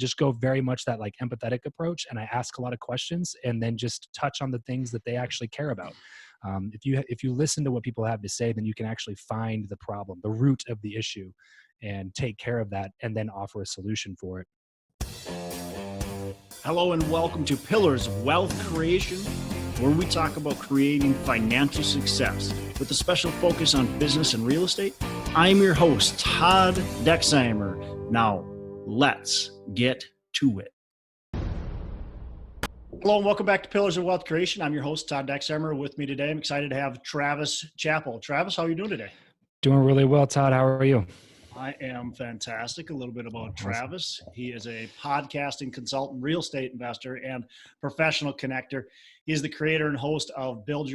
just go very much that like empathetic approach. And I ask a lot of questions and then just touch on the things that they actually care about. If you listen to what people have to say, then you can actually find the problem, the root of the issue, and take care of that and then offer a solution for it. Hello and welcome to Pillars of Wealth Creation, where we talk about creating financial success with a special focus on business and real estate. I'm your host, Todd Dexheimer. Now, let's get to it. Hello and welcome back to Pillars of Wealth Creation. I'm your host, Todd Dexheimer. With me today, I'm excited to have Travis Chappell. Travis, how are you doing today? Doing really well, Todd. How are you? I am fantastic. A little bit about Travis. He is a podcasting consultant, real estate investor, and professional connector. He is the creator and host of Build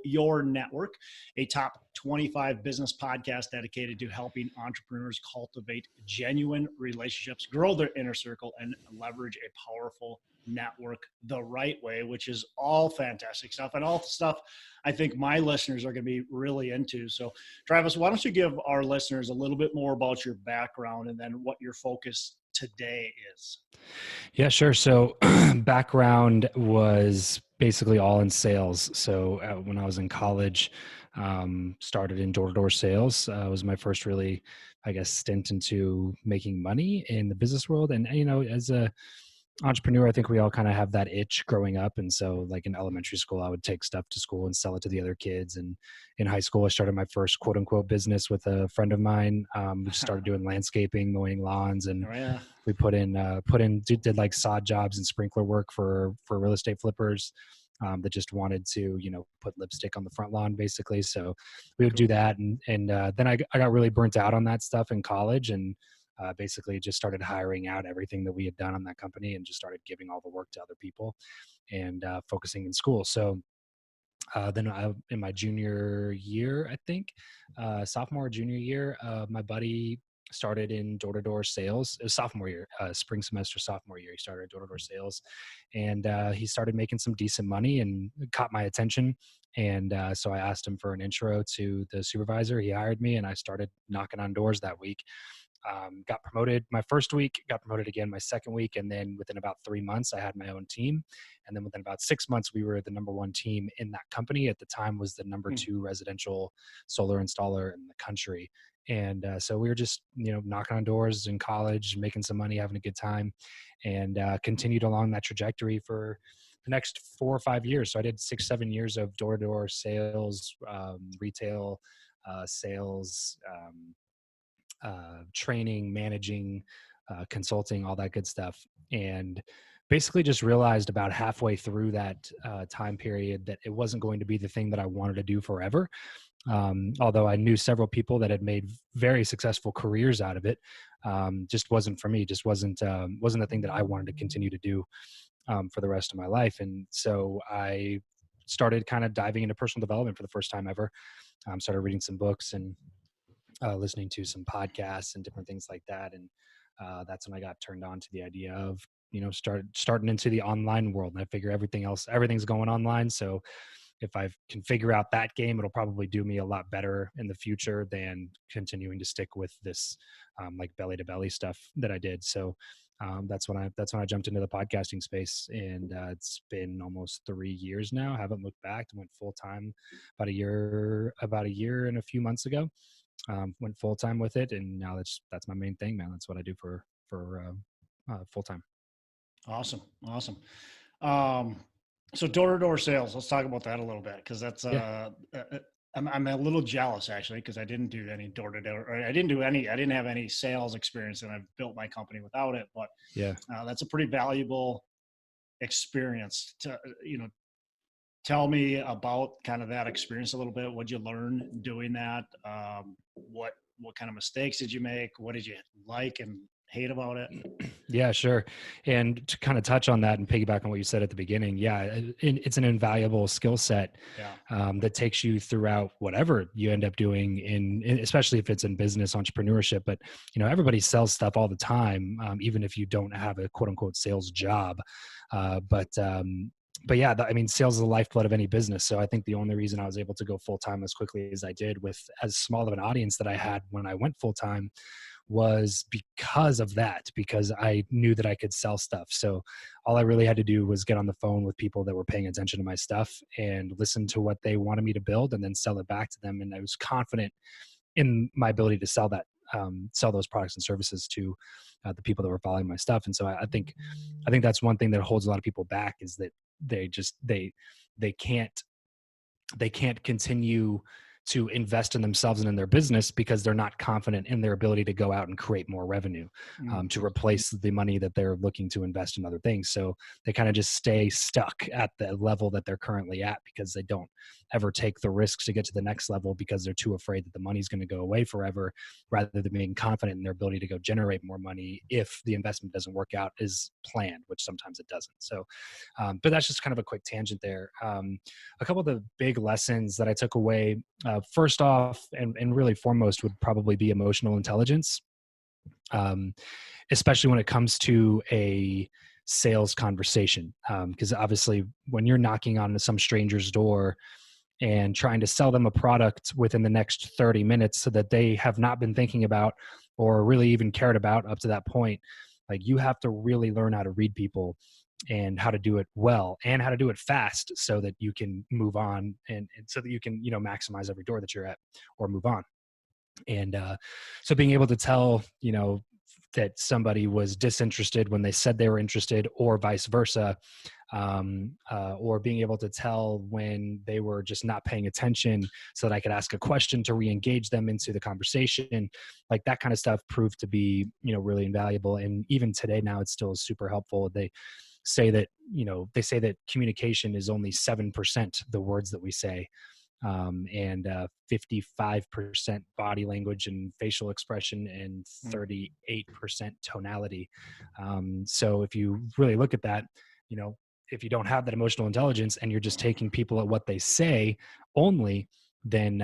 Your Network, a top 25 business podcast dedicated to helping entrepreneurs cultivate genuine relationships, grow their inner circle, and leverage a powerful network the right way, which is all fantastic stuff and all the stuff I think my listeners are going to be really into. So Travis, why don't you give our listeners a little bit more about your background and then what your focus today is? Yeah, sure. So background was basically all in sales. So when I was in college, started in door-to-door sales. Was my first really, I guess, stint into making money in the business world. And, you know, as a entrepreneur, I think we all kind of have that itch growing up. And so like in elementary school, I would take stuff to school and sell it to the other kids. And in high school, I started my first quote unquote business with a friend of mine. We just started doing landscaping, mowing lawns, and we did like sod jobs and sprinkler work for real estate flippers that just wanted to, you know, put lipstick on the front lawn basically. So we would do that. And then I got really burnt out on that stuff in college, and basically just started hiring out everything that we had done on that company and just started giving all the work to other people and focusing in school. So then in my junior year, I think, sophomore, junior year, my buddy started in door-to-door sales. It was sophomore year, spring semester, sophomore year. He started door-to-door sales, and he started making some decent money and caught my attention. And so I asked him for an intro to the supervisor. He hired me, and I started knocking on doors that week. Got promoted my first week, got promoted again my second week. And then within about 3 months, I had my own team. And then within about 6 months, we were the number one team in that company. At the time was the number two residential solar installer in the country. And so we were just, you know, knocking on doors in college, making some money, having a good time, and continued along that trajectory for the next 4 or 5 years. So I did 6-7 years of door-to-door sales, retail sales, training, managing, consulting, all that good stuff. And basically just realized about halfway through that time period that it wasn't going to be the thing that I wanted to do forever. Although I knew several people that had made very successful careers out of it, just wasn't for me, just wasn't the thing that I wanted to continue to do for the rest of my life. And so I started kind of diving into personal development for the first time ever. Started reading some books and listening to some podcasts and different things like that. And that's when I got turned on to the idea of, you know, starting into the online world. And I figure everything's going online. So if I can figure out that game, it'll probably do me a lot better in the future than continuing to stick with this like belly to belly stuff that I did. So that's when I jumped into the podcasting space, and it's been almost 3 years now. I haven't looked back. I went full time about a year and a few months ago. Went full time with it, and now that's my main thing, man. That's what I do for full time. Awesome. So door-to-door sales, let's talk about that a little bit, because that's I'm a little jealous actually, because I didn't do any door-to-door, or I didn't have any sales experience, and I've built my company without it. But that's a pretty valuable experience. To, you know, tell me about kind of that experience a little bit. What'd you learn doing that? What kind of mistakes did you make? What did you like and hate about it? Yeah, sure. And to kind of touch on that and piggyback on what you said at the beginning, it's an invaluable skill set that takes you throughout whatever you end up doing especially if it's in business entrepreneurship. But, you know, everybody sells stuff all the time, even if you don't have a quote unquote sales job. But yeah, I mean, sales is the lifeblood of any business. So I think the only reason I was able to go full time as quickly as I did with as small of an audience that I had when I went full time was because of that, because I knew that I could sell stuff. So all I really had to do was get on the phone with people that were paying attention to my stuff and listen to what they wanted me to build and then sell it back to them. And I was confident in my ability to sell that, sell those products and services to the people that were following my stuff. And so I think that's one thing that holds a lot of people back, is that they can't continue to invest in themselves and in their business because they're not confident in their ability to go out and create more revenue, to replace the money that they're looking to invest in other things. So they kind of just stay stuck at the level that they're currently at because they don't ever take the risks to get to the next level because they're too afraid that the money's going to go away forever, rather than being confident in their ability to go generate more money if the investment doesn't work out as planned, which sometimes it doesn't. So, but that's just kind of a quick tangent there. A couple of the big lessons that I took away, first off, and really foremost, would probably be emotional intelligence, especially when it comes to a sales conversation. Because obviously, when you're knocking on some stranger's door and trying to sell them a product within the next 30 minutes so that they have not been thinking about or really even cared about up to that point, like, you have to really learn how to read people and how to do it well and how to do it fast so that you can move on, and so that you can, maximize every door that you're at or move on. And so being able to tell, that somebody was disinterested when they said they were interested, or vice versa, or being able to tell when they were just not paying attention so that I could ask a question to re-engage them into the conversation, like that kind of stuff proved to be, really invaluable. And even today now, it's still super helpful. They say that communication is only 7% the words that we say, and 55% body language and facial expression, and 38% tonality. So if you really look at that, if you don't have that emotional intelligence and you're just taking people at what they say only, then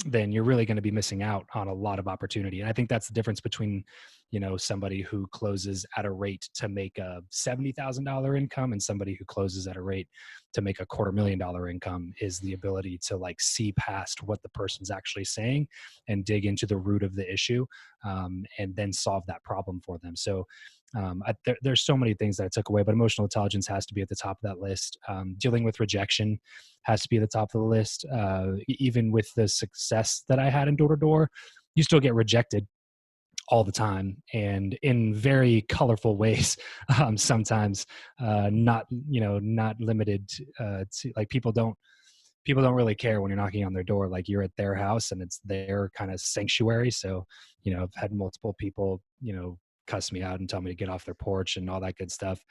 you're really going to be missing out on a lot of opportunity. And I think that's the difference between, somebody who closes at a rate to make a $70,000 income and somebody who closes at a rate to make a $250,000 income, is the ability to see past what the person's actually saying and dig into the root of the issue, and then solve that problem for them. So there's so many things that I took away, but emotional intelligence has to be at the top of that list. Dealing with rejection has to be at the top of the list. Even with the success that I had in door-to-door, you still get rejected all the time, and in very colorful ways. Sometimes not limited to, people don't really care when you're knocking on their door. Like, you're at their house and it's their kind of sanctuary. So, I've had multiple people, cuss me out and tell me to get off their porch and all that good stuff.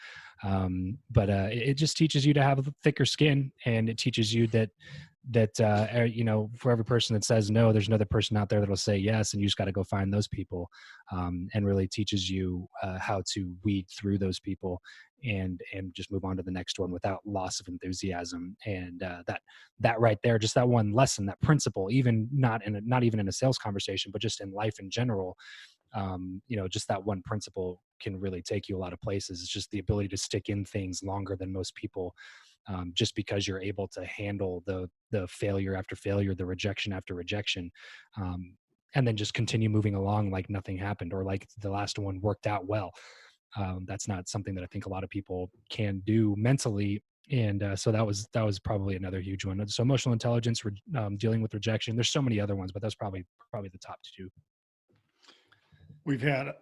But it just teaches you to have a thicker skin, and it teaches you that for every person that says no, there's another person out there that'll say yes, and you just got to go find those people, and really teaches you how to weed through those people and just move on to the next one without loss of enthusiasm. And that right there, just that one lesson, that principle, even not even in a sales conversation, but just in life in general, just that one principle can really take you a lot of places. It's just the ability to stick in things longer than most people, just because you're able to handle the failure after failure, the rejection after rejection, and then just continue moving along like nothing happened, or like the last one worked out well. That's not something that I think a lot of people can do mentally. And so that was probably another huge one. So emotional intelligence, dealing with rejection. There's so many other ones, but that's probably the top two. We've had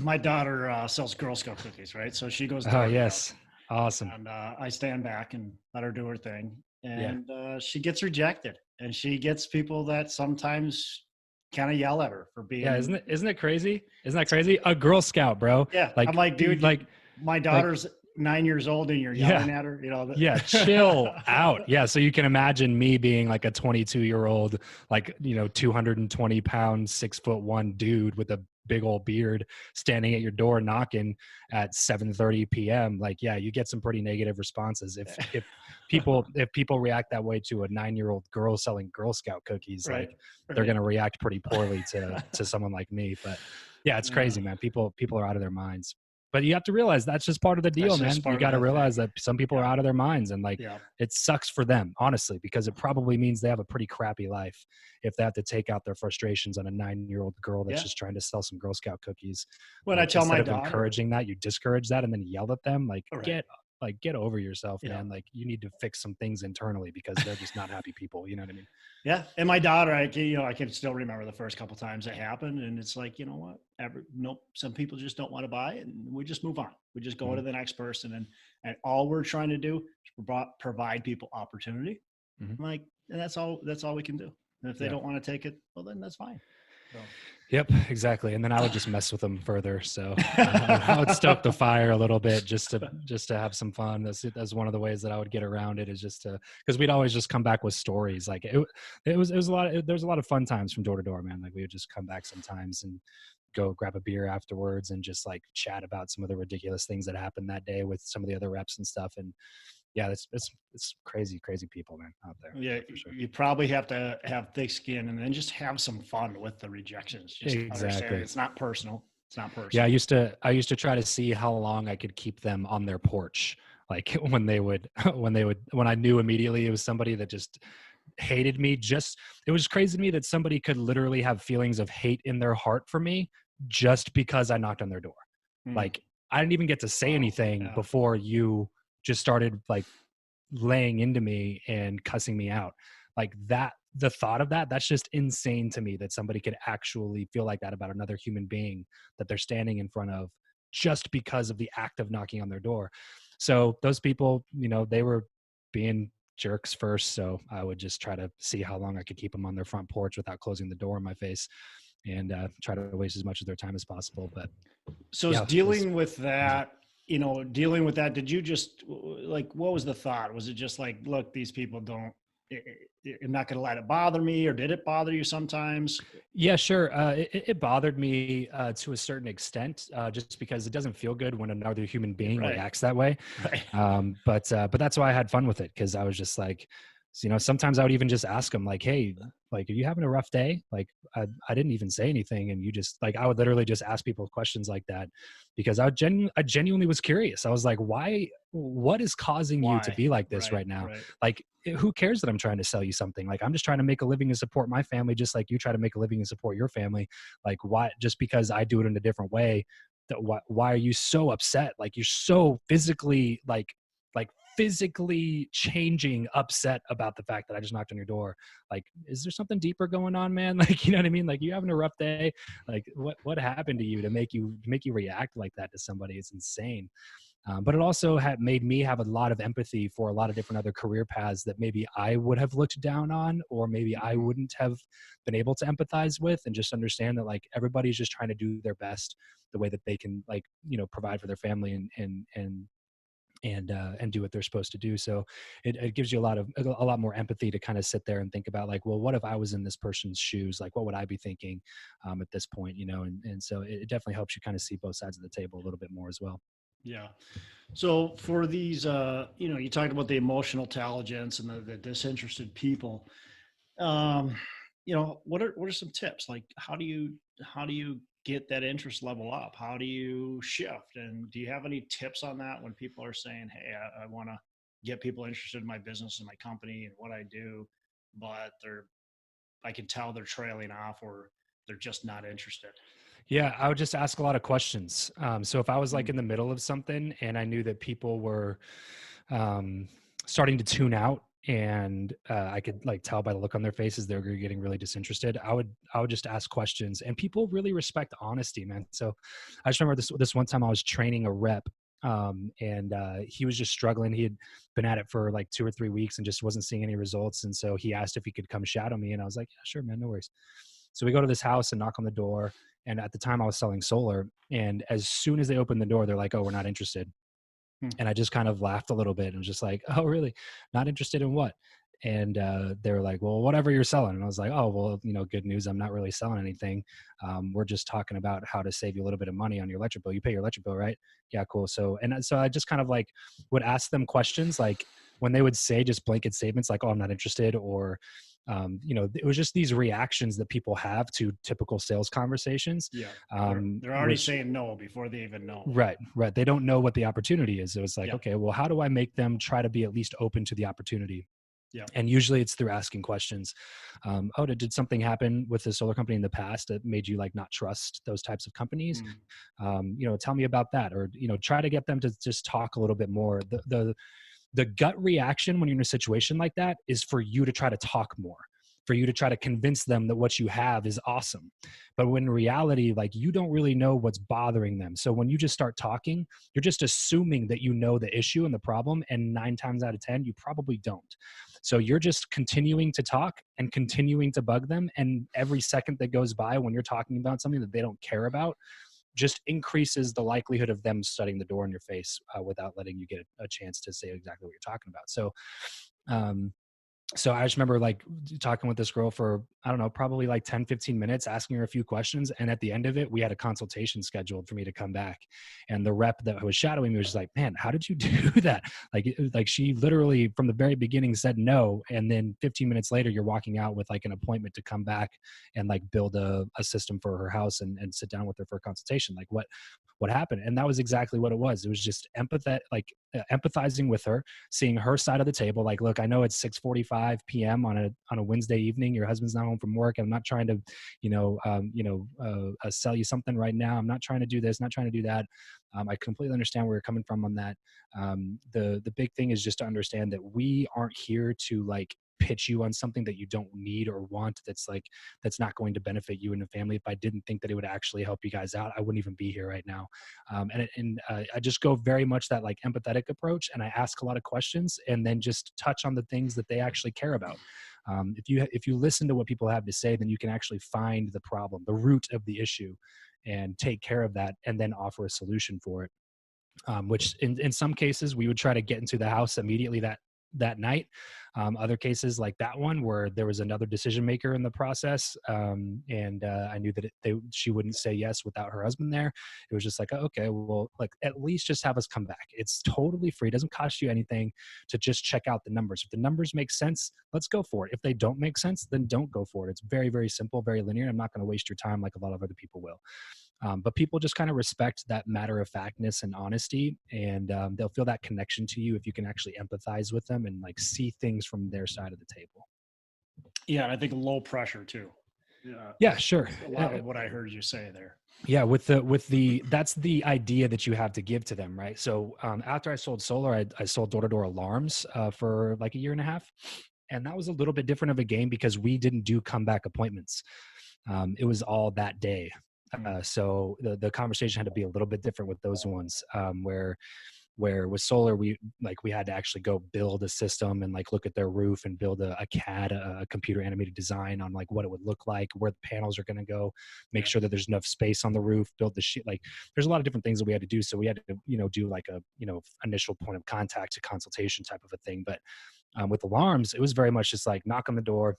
my daughter sells Girl Scout cookies, right? So she goes. Oh, yes. Awesome. And I stand back and let her do her thing. And she gets rejected, and she gets people that sometimes kind of yell at her for being. Yeah, isn't it crazy? Isn't that crazy? A Girl Scout, bro. Yeah. I'm like, dude, my daughter's 9 years old and you're yelling at her, Yeah, chill out. Yeah, so you can imagine me being like a 22-year-old, 220 pound, 6'1" dude with a big old beard standing at your door knocking at 7:30 p.m. You get some pretty negative responses if people react that way to a 9-year-old girl selling Girl Scout cookies. Right. They're going to react pretty poorly to someone like me. But yeah, it's crazy, man. People are out of their minds. but you have to realize that's just part of the deal, That's just man. You part of got to the realize thing. that some people are Yeah. out of their minds, and like Yeah. it sucks for them, honestly, because it probably means they have a pretty crappy life if they have to take out their frustrations on a 9-year-old girl that's Yeah. just trying to sell some Girl Scout cookies. When I Like, tell my instead of daughter, encouraging that, you discourage that and then yell at them. all right. Like get over yourself, Yeah. man. Like, you need to fix some things internally because they're just not happy people. You know what I mean? Yeah, and my daughter, I can still remember the first couple times it happened, and it's like, you know what? Nope. Some people just don't want to buy it, and we just move on. We just go Mhm. to the next person, and all we're trying to do is provide people opportunity. Mhm. Like, and that's all. That's all we can do. And if they Yeah. don't want to take it, well, then that's fine. So. Yep, exactly. And then I would just mess with them further. So I would stoke the fire a little bit just to have some fun. That's one of the ways that I would get around it, is just to, because we'd always just come back with stories. Like it was a lot. There's a lot of fun times from door to door, man. Like, we would just come back sometimes and go grab a beer afterwards and just like chat about some of the ridiculous things that happened that day with some of the other reps and stuff. And yeah, it's crazy, crazy people, man, out there. Yeah, For sure. you probably have to have thick skin and then just have some fun with the rejections. Just understand Exactly. it's not personal. It's not Yeah, personal. I used to try to see how long I could keep them on their porch. Like when they would when I knew immediately it was somebody that just hated me. Just, it was crazy to me that somebody could literally have feelings of hate in their heart for me just because I knocked on their door. Mm, Like, I didn't even get to say wow. anything Yeah. before you just started like laying into me and cussing me out. Like that, the thought of that's just insane to me, that somebody could actually feel like that about another human being that they're standing in front of just because of the act of knocking on their door. So those people, they were being jerks first. So I would just try to see how long I could keep them on their front porch without closing the door in my face, and try to waste as much of their time as possible. But So is yeah, it was dealing with crazy. that, dealing with that, did you just like, what was the thought? Was it just like, look, these people don't, I'm not going to let it bother me, or did it bother you sometimes? Yeah, sure. It bothered me to a certain extent, just because it doesn't feel good when another human being Right. reacts that way. Right. But that's why I had fun with it, because I was just like, sometimes I would even just ask them like, "Hey, like, are you having a rough day?" Like, I didn't even say anything, and you just like, I would literally just ask people questions like that, because I genuinely was curious. I was like, why? What is causing you to Why? be like this Right. right now? Right. Like, who cares that I'm trying to sell you something? Like, I'm just trying to make a living and support my family, just like you try to make a living and support your family. Like, why, just because I do it in a different way, that why are you so upset? Like, you're so physically like physically changing upset about the fact that I just knocked on your door. Like, is there something deeper going on, man? Like, you know what I mean? Like, you having a rough day? Like, what happened to you to make you react like that to somebody? It's insane. But it also had made me have a lot of empathy for a lot of different other career paths that maybe I would have looked down on, or maybe I Mhm. wouldn't have been able to empathize with, and just understand that like everybody's just trying to do their best the way that they can, like, provide for their family and do what they're supposed to do. So it gives you a lot more empathy to kind of sit there and think about like, well, what if I was in this person's shoes? Like, what would I be thinking at this point? And so it definitely helps you kind of see both sides of the table a little bit more as well. Yeah. So for these, you talked about the emotional intelligence and the disinterested people. Um, what are some tips? Like, how do you get that interest level up? How do you shift? And do you have any tips on that when people are saying, "Hey, I want to get people interested in my business and my company and what I do," but I can tell they're trailing off, or they're just not interested. Yeah, I would just ask a lot of questions. So if I was like Mm, in the middle of something and I knew that people were um, starting to tune out, and I could like tell by the look on their faces they're getting really disinterested, I would just ask questions. And people really respect honesty, man. So I just remember this one time I was training a rep, and he was just struggling. He had been at it for like 2 or 3 weeks and just wasn't seeing any results. And so he asked if he could come shadow me, and I was like, yeah, sure, man, no worries. So we go to this house and knock on the door. And at the time I was selling solar. And as soon as they opened the door, they're like, "Oh, we're not interested." mm, And I just kind of laughed a little bit and was just like, "Oh, really? Not interested in what?" And they were like, "Well, whatever you're selling." And I was like, "Oh, well, good news. I'm not really selling anything. We're just talking about how to save you a little bit of money on your electric bill. You pay your electric bill, right? Yeah, cool." So I just kind of like would ask them questions, like when they would say just blanket statements like, "Oh, I'm not interested," or It was just these reactions that people have to typical sales conversations. Yeah. They're already Which, saying no before they even know. right. They don't know what the opportunity is. It was like, Yeah. okay, well, how do I make them try to be at least open to the opportunity? Yeah. And usually it's through asking questions. Did something happen with the solar company in the past that made you like not trust those types of companies? Tell me about that, or, try to get them to just talk a little bit more. The gut reaction when you're in a situation like that is for you to try to talk more, for you to try to convince them that what you have is awesome. But when in reality, like, you don't really know what's bothering them. So when you just start talking, you're just assuming that you know the issue and the problem. And 9 times out of 10, you probably don't. So you're just continuing to talk and continuing to bug them. And every second that goes by when you're talking about something that they don't care about just increases the likelihood of them shutting the door in your face without letting you get a chance to say exactly what you're talking about. Um, so I just remember like talking with this girl for, I don't know, probably like 10, 15 minutes, asking her a few questions. And at the end of it, we had a consultation scheduled for me to come back. And the rep that was shadowing me was just like, man, how did you do that? Like she literally from the very beginning said no. And then 15 minutes later, you're walking out with like an appointment to come back and like build a system for her house and sit down with her for a consultation. Like what happened? And that was exactly what it was. It was just empathizing with her, seeing her side of the table. Like, look, I know it's 6:45 p.m. on a Wednesday evening. Your husband's not home from work. I'm not trying to, sell you something right now. I'm not trying to do this, not trying to do that. I completely understand where you're coming from on that. The big thing is just to understand that we aren't here to like pitch you on something that you don't need or want, that's not going to benefit you and the family. If I didn't think that it would actually help you guys out, I wouldn't even be here right now. I just go very much that like empathetic approach, and I ask a lot of questions and then just touch on the things that they actually care about. If you listen to what people have to say, then you can actually find the problem, the root of the issue, and take care of that, and then offer a solution for it. Which in some cases we would try to get into the house immediately that night. Other cases like that one where there was another decision maker in the process, and I knew that she wouldn't say yes without her husband there. It was just like, oh, okay, well, like at least just have us come back. It's totally free. It doesn't cost you anything to just check out the numbers. If the numbers make sense, let's go for it. If they don't make sense, then don't go for it. It's very, very simple, very linear. I'm not going to waste your time like a lot of other people will. But people just kind of respect that matter of factness and honesty, and they'll feel that connection to you if you can actually empathize with them and like see things from their side of the table. Yeah, and I think low pressure too. Yeah, sure. A lot of what I heard you say there. Yeah, with the that's the idea that you have to give to them, right? So after I sold solar, I sold door-to-door alarms for like a year and a half, and that was a little bit different of a game because we didn't do comeback appointments. It was all that day. So the conversation had to be a little bit different with those ones, where with solar, we had to actually go build a system and like look at their roof and build a CAD, a computer animated design on like what it would look like, where the panels are going to go, make sure that there's enough space on the roof, build the sheet. Like there's a lot of different things that we had to do. So we had to, do like a, initial point of contact to consultation type of a thing. But with alarms, it was very much just like knock on the door,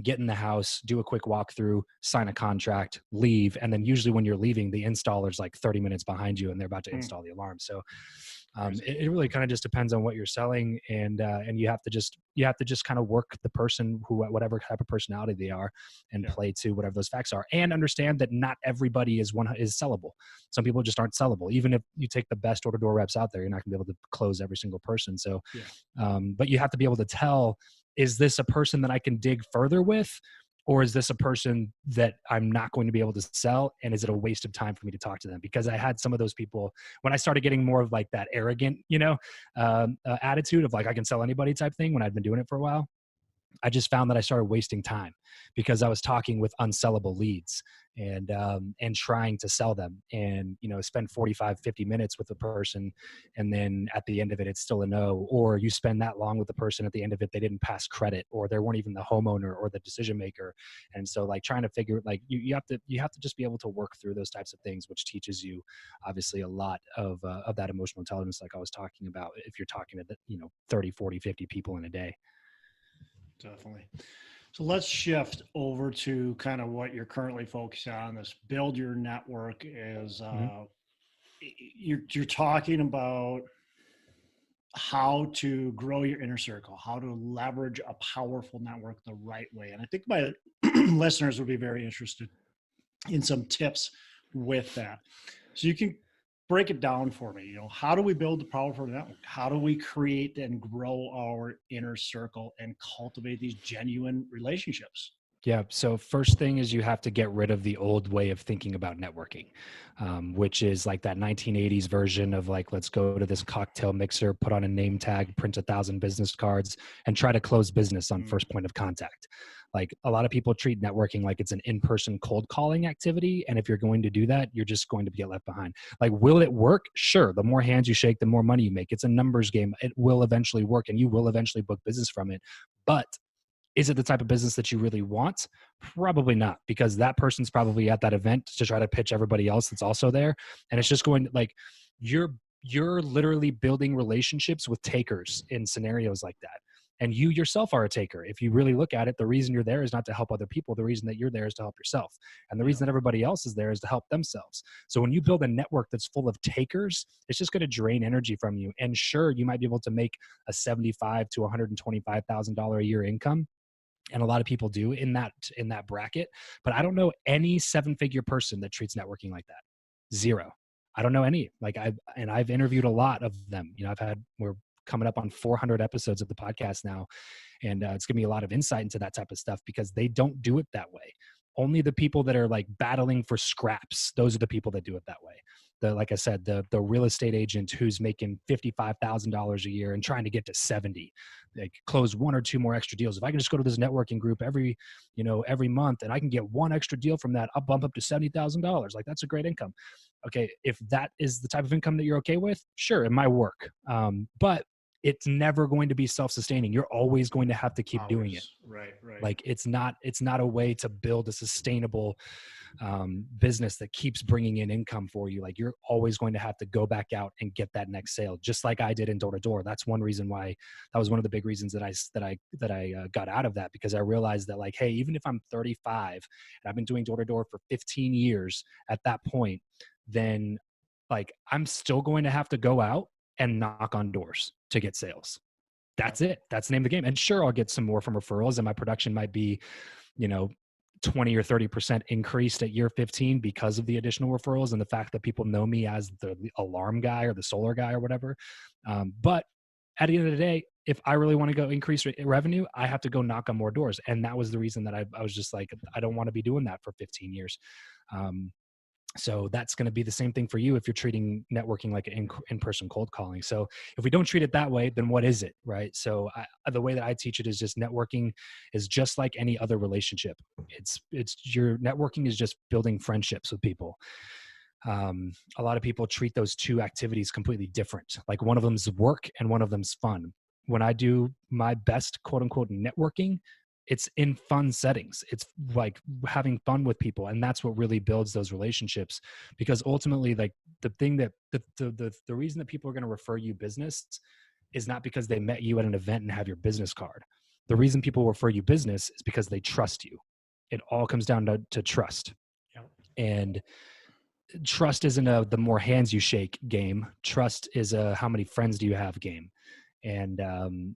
get in the house, do a quick walkthrough, sign a contract, leave. And then usually when you're leaving, the installer's like 30 minutes behind you and they're about to install the alarm. So it really kind of just depends on what you're selling. And you have to just kind of work the person whatever type of personality they are, and play to whatever those facts are, and understand that not everybody is sellable. Some people just aren't sellable. Even if you take the best door-to-door reps out there, you're not gonna be able to close every single person. So, but you have to be able to tell, is this a person that I can dig further with? Or is this a person that I'm not going to be able to sell? And is it a waste of time for me to talk to them? Because I had some of those people when I started getting more of like that arrogant, attitude of like, I can sell anybody type thing when I'd been doing it for a while. I just found that I started wasting time because I was talking with unsellable leads and trying to sell them, and, spend 45, 50 minutes with a person. And then at the end of it, it's still a no, or you spend that long with the person. At the end of it, they didn't pass credit, or they weren't even the homeowner or the decision maker. And so like trying to figure, like you have to just be able to work through those types of things, which teaches you obviously a lot of that emotional intelligence. Like I was talking about, if you're talking to 30, 40, 50 people in a day. Definitely. So let's shift over to kind of what you're currently focused on. This build your network is you're talking about how to grow your inner circle, how to leverage a powerful network the right way. And I think my listeners would be very interested in some tips with that. So you can break it down for me. How do we build a powerful network? How do we create and grow our inner circle and cultivate these genuine relationships? Yeah. So first thing is you have to get rid of the old way of thinking about networking, which is like that 1980s version of like, let's go to this cocktail mixer, put on a name tag, print 1,000 business cards, and try to close business on first point of contact. Like a lot of people treat networking like it's an in-person cold calling activity. And if you're going to do that, you're just going to get left behind. Like, will it work? Sure. The more hands you shake, the more money you make. It's a numbers game. It will eventually work and you will eventually book business from it. But is it the type of business that you really want? Probably not, because that person's probably at that event to try to pitch everybody else that's also there. And it's just going to like, you're literally building relationships with takers in scenarios like that. And you yourself are a taker. If you really look at it, the reason you're there is not to help other people. The reason that you're there is to help yourself. And the reason that everybody else is there is to help themselves. So when you build a network that's full of takers, it's just going to drain energy from you. And sure, you might be able to make a $75,000 to $125,000 a year income, and a lot of people do in that bracket, but I don't know any seven-figure person that treats networking like that. Zero. I don't know any. Like I've interviewed a lot of them. We're coming up on 400 episodes of the podcast now, and it's giving me a lot of insight into that type of stuff because they don't do it that way. Only the people that are like battling for scraps, those are the people that do it that way. Like I said, the real estate agent who's making $55,000 a year and trying to get to 70, like close one or two more extra deals. If I can just go to this networking group every month and I can get one extra deal from that, I'll bump up to $70,000. Like that's a great income. Okay, if that is the type of income that you're okay with, sure, it might work. But it's never going to be self-sustaining. You're always going to have to keep doing it. Right. Like it's not a way to build a sustainable business that keeps bringing in income for you. Like you're always going to have to go back out and get that next sale, just like I did in door to door. That's one reason why that was one of the big reasons that I got out of that, because I realized that like, hey, even if I'm 35 and I've been doing door to door for 15 years at that point, then like I'm still going to have to go out and knock on doors to get sales. That's it. That's the name of the game. And sure, I'll get some more from referrals and my production might be, 20 or 30% increased at year 15 because of the additional referrals and the fact that people know me as the alarm guy or the solar guy or whatever. But at the end of the day, if I really want to go increase revenue, I have to go knock on more doors. And that was the reason that I was just like, I don't want to be doing that for 15 years. So that's going to be the same thing for you if you're treating networking like in-person cold calling. So if we don't treat it that way, then what is it, right? So the way that I teach it is just networking is just like any other relationship. It's your networking is just building friendships with people. A lot of people treat those two activities completely different. Like one of them's work and one of them's fun. When I do my best quote unquote networking, it's in fun settings. It's like having fun with people. And that's what really builds those relationships, because ultimately like the thing that the reason that people are going to refer you business is not because they met you at an event and have your business card. The reason people refer you business is because they trust you. It all comes down to trust. Yep. And trust isn't a the more hands you shake game. Trust is a how many friends do you have game. And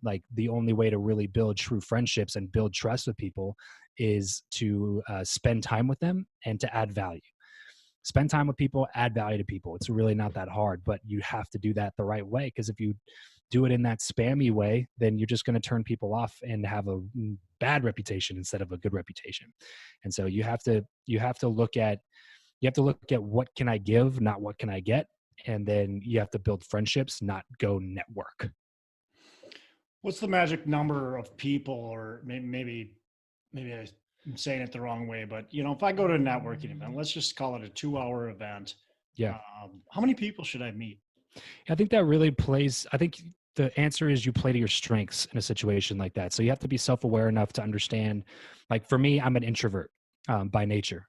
like the only way to really build true friendships and build trust with people is to spend time with them and to add value. Spend time with people, add value to people. It's really not that hard, but you have to do that the right way. Because if you do it in that spammy way, then you're just going to turn people off and have a bad reputation instead of a good reputation. And so you have to look at what can I give, not what can I get. And then you have to build friendships, not go network. What's the magic number of people, or maybe I'm saying it the wrong way, but if I go to a networking event, let's just call it a 2-hour event. Yeah. How many people should I meet? I think that really plays. I think the answer is you play to your strengths in a situation like that. So you have to be self-aware enough to understand. Like for me, I'm an introvert by nature.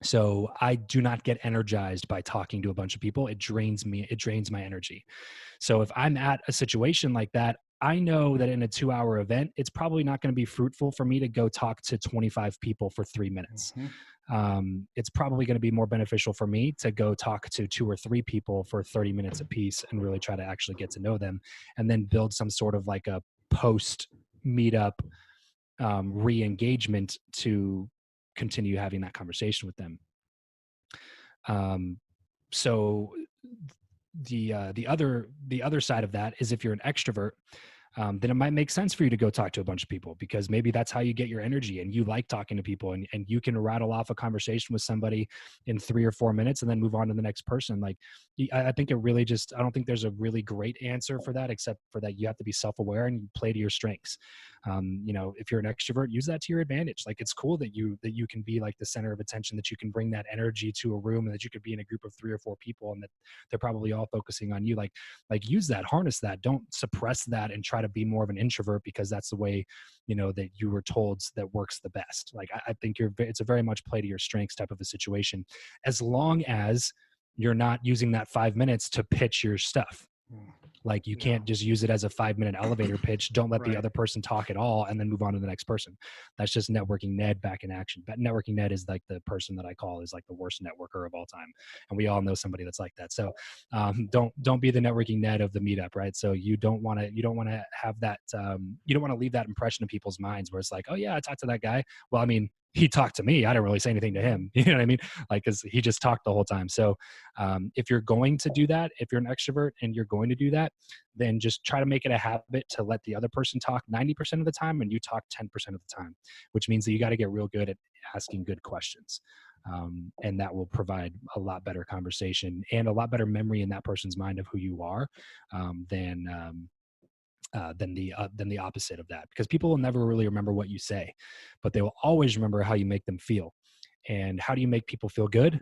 So I do not get energized by talking to a bunch of people. It drains me. It drains my energy. So if I'm at a situation like that, I know that in a 2-hour event, it's probably not going to be fruitful for me to go talk to 25 people for 3 minutes. Mm-hmm. it's probably going to be more beneficial for me to go talk to 2 or 3 people for 30 minutes a piece and really try to actually get to know them, and then build some sort of like a post meetup re-engagement to continue having that conversation with them. So the other side of that is, if you're an extrovert, then it might make sense for you to go talk to a bunch of people, because maybe that's how you get your energy and you like talking to people, and you can rattle off a conversation with somebody in 3 or 4 minutes and then move on to the next person. Like, I think it really just, I don't think there's a really great answer for that, except for that you have to be self-aware and you play to your strengths. If you're an extrovert, use that to your advantage. Like, it's cool that you can be like the center of attention, that you can bring that energy to a room, and that you could be in a group of 3 or 4 people and that they're probably all focusing on you. Like use that, harness that. Don't suppress that and try to be more of an introvert because that's the way, that you were told that works the best. Like, I think it's a very much play to your strengths type of a situation, as long as you're not using that 5 minutes to pitch your stuff. Like, you can't just use it as a 5-minute elevator pitch. Don't let the other person talk at all and then move on to the next person. That's just networking Ned back in action. But networking Ned is like the person that I call is like the worst networker of all time. And we all know somebody that's like that. So don't be the networking Ned of the meetup, right? So you don't want to have that, you don't want to leave that impression in people's minds where it's like, oh yeah, I talked to that guy. Well, I mean, he talked to me. I didn't really say anything to him. You know what I mean? Like, cause he just talked the whole time. So if you're going to do that, if you're an extrovert and you're going to do that, then just try to make it a habit to let the other person talk 90% of the time and you talk 10% of the time, which means that you got to get real good at asking good questions. And that will provide a lot better conversation and a lot better memory in that person's mind of who you are, than the opposite of that, because people will never really remember what you say, but they will always remember how you make them feel. And how do you make people feel good?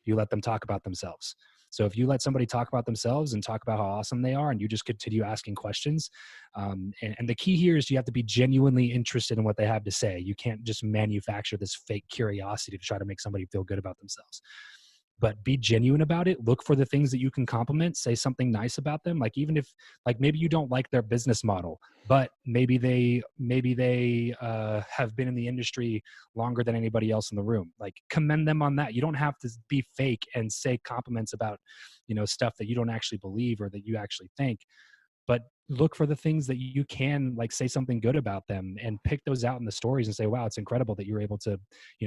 You let them talk about themselves. So if you let somebody talk about themselves and talk about how awesome they are, and you just continue asking questions, and the key here is you have to be genuinely interested in what they have to say. You can't just manufacture this fake curiosity to try to make somebody feel good about themselves, but be genuine about it. Look for the things that you can compliment, say something nice about them. Like, even if, like, maybe you don't like their business model, but maybe they have been in the industry longer than anybody else in the room. Like, commend them on that. You don't have to be fake and say compliments about, stuff that you don't actually believe or that you actually think, but look for the things that you can, like, say something good about them and pick those out in the stories and say, wow, it's incredible that you're able to,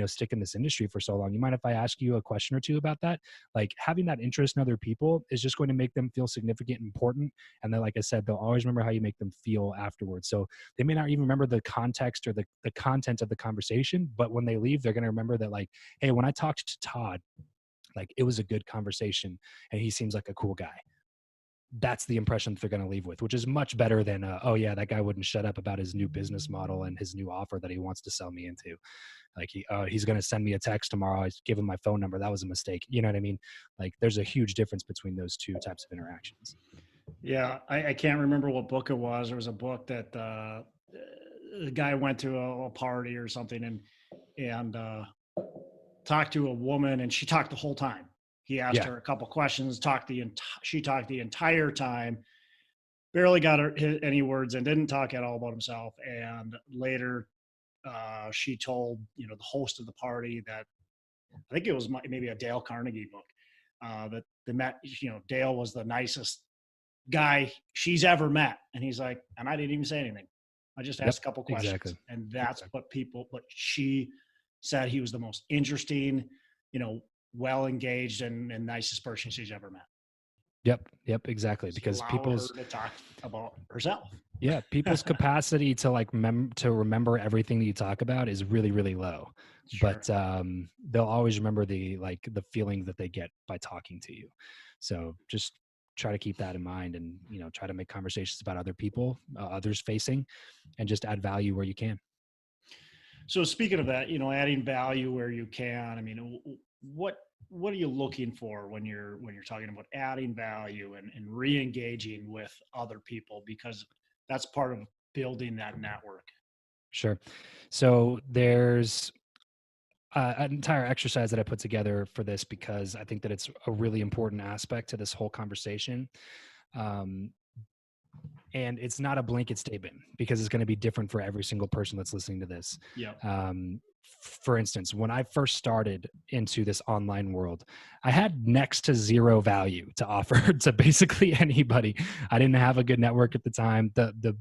stick in this industry for so long. You mind if I ask you a question or two about that? Like, having that interest in other people is just going to make them feel significant and important. And then, like I said, they'll always remember how you make them feel afterwards. So they may not even remember the context or the content of the conversation, but when they leave, they're going to remember that, like, hey, when I talked to Todd, like, it was a good conversation and he seems like a cool guy. That's the impression that they're going to leave with, which is much better than, oh yeah, that guy wouldn't shut up about his new business model and his new offer that he wants to sell me into. Like, he's going to send me a text tomorrow. I give him my phone number. That was a mistake. You know what I mean? Like, there's a huge difference between those two types of interactions. Yeah, I can't remember what book it was. There was a book that the guy went to a party or something and talked to a woman, and she talked the whole time. He asked her a couple questions, she talked the entire time, barely got any words and didn't talk at all about himself. And later, she told the host of the party that, I think it was maybe a Dale Carnegie book, that Dale was the nicest guy she's ever met. And he's like, and I didn't even say anything. I just asked a couple questions. Exactly. And that's what she said, he was the most interesting, well engaged and nicest person she's ever met. Yep, exactly. Because people's, her to talk about herself. Yeah, people's capacity to, like, to remember everything that you talk about is really, really low. Sure. But they'll always remember the feeling that they get by talking to you. So just try to keep that in mind, and try to make conversations about other people, others facing, and just add value where you can. So speaking of that, adding value where you can. I mean, what are you looking for when you're talking about adding value and re-engaging with other people, because that's part of building that network? Sure. So there's an entire exercise that I put together for this, because I think that it's a really important aspect to this whole conversation. And it's not a blanket statement, because it's going to be different for every single person that's listening to this. Yeah. for instance, when I first started into this online world, I had next to zero value to offer to basically anybody. I didn't have a good network at the time. The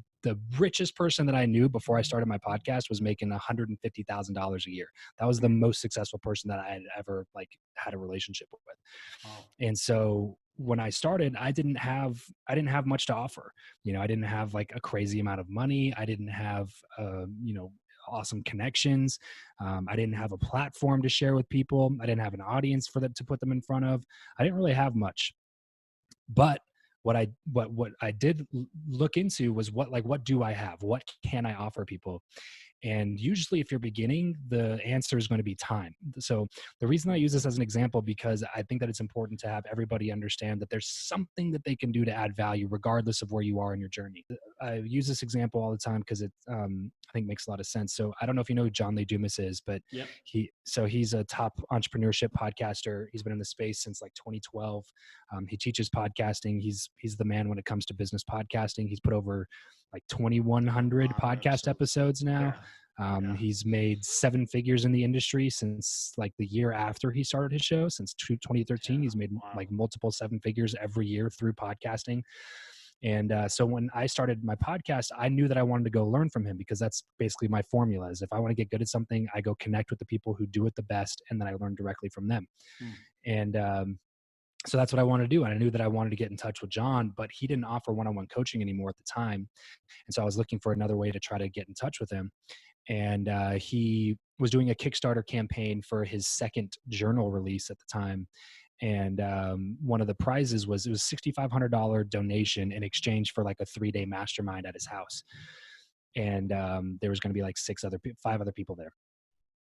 richest person that I knew before I started my podcast was making $150,000 a year. That was the most successful person that I had ever like had a relationship with. Wow. And so when I started, I didn't have much to offer. I didn't have like a crazy amount of money. I didn't have awesome connections. I didn't have a platform to share with people. I didn't have an audience for them to put them in front of. I didn't really have much. But what I did look into was what do I have? What can I offer people? And usually, if you're beginning, the answer is going to be time. So the reason I use this as an example, because I think that it's important to have everybody understand that there's something that they can do to add value, regardless of where you are in your journey. I use this example all the time because it, I think, makes a lot of sense. So I don't know if you know who John Lee Dumas is, but Yep. he's a top entrepreneurship podcaster. He's been in the space since like 2012. He teaches podcasting. He's the man when it comes to business podcasting. He's put over like 2,100 podcast episodes now. Yeah. He's made 7 figures in the industry since like the year after he started his show. Since 2013, he's made like multiple 7 figures every year through podcasting. And so when I started my podcast, I knew that I wanted to go learn from him, because that's basically my formula. Is if I want to get good at something, I go connect with the people who do it the best, and then I learn directly from them. And so that's what I wanted to do. And I knew that I wanted to get in touch with John, but he didn't offer one-on-one coaching anymore at the time. And so I was looking for another way to try to get in touch with him. And he was doing a Kickstarter campaign for his second journal release at the time. And one of the prizes was, it was $6,500 donation in exchange for like a 3-day mastermind at his house. And there was going to be like 5 other people there.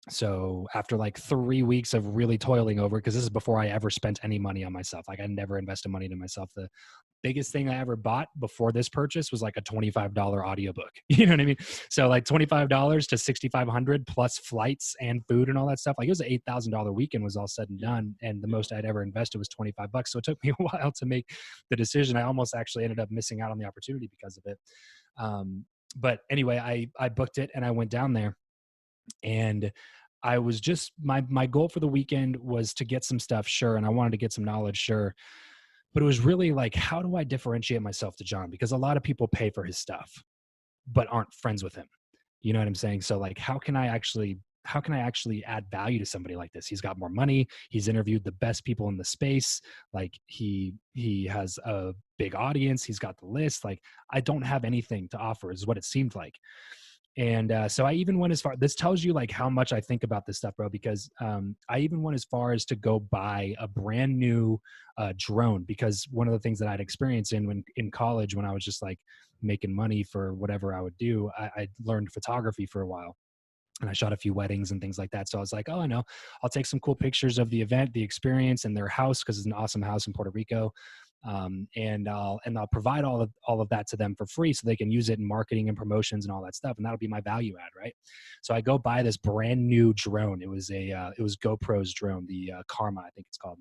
So after like 3 weeks of really toiling over, because this is before I ever spent any money on myself, like I never invested money into myself. The biggest thing I ever bought before this purchase was like a $25 audiobook. You know what I mean? So like $25 to $6,500 plus flights and food and all that stuff. Like it was an $8,000 weekend was all said and done. And the most I'd ever invested was $25. So it took me a while to make the decision. I almost actually ended up missing out on the opportunity because of it. But anyway, I booked it and I went down there. And I was just, my goal for the weekend was to get some stuff, sure. And I wanted to get some knowledge, sure. But it was really like, how do I differentiate myself to John? Because a lot of people pay for his stuff, but aren't friends with him. You know what I'm saying? So like, how can I actually add value to somebody like this? He's got more money. He's interviewed the best people in the space. Like he has a big audience. He's got the list. Like I don't have anything to offer is what it seemed like. And so I even went as far, this tells you like how much I think about this stuff, bro, because I even went as far as to go buy a brand new drone, because one of the things that I'd experienced in college, when I was just like making money for whatever I would do, I learned photography for a while. And I shot a few weddings and things like that. So I was like, oh, I know, I'll take some cool pictures of the event, the experience, and their house, because it's an awesome house in Puerto Rico. And I'll provide all of that to them for free, so they can use it in marketing and promotions and all that stuff. And that'll be my value add, right? So I go buy this brand new drone. It was GoPro's drone, the Karma, I think it's called,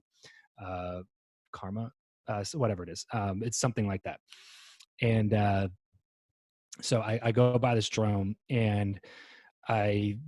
Karma, so whatever it is. It's something like that. And so I go buy this drone, and I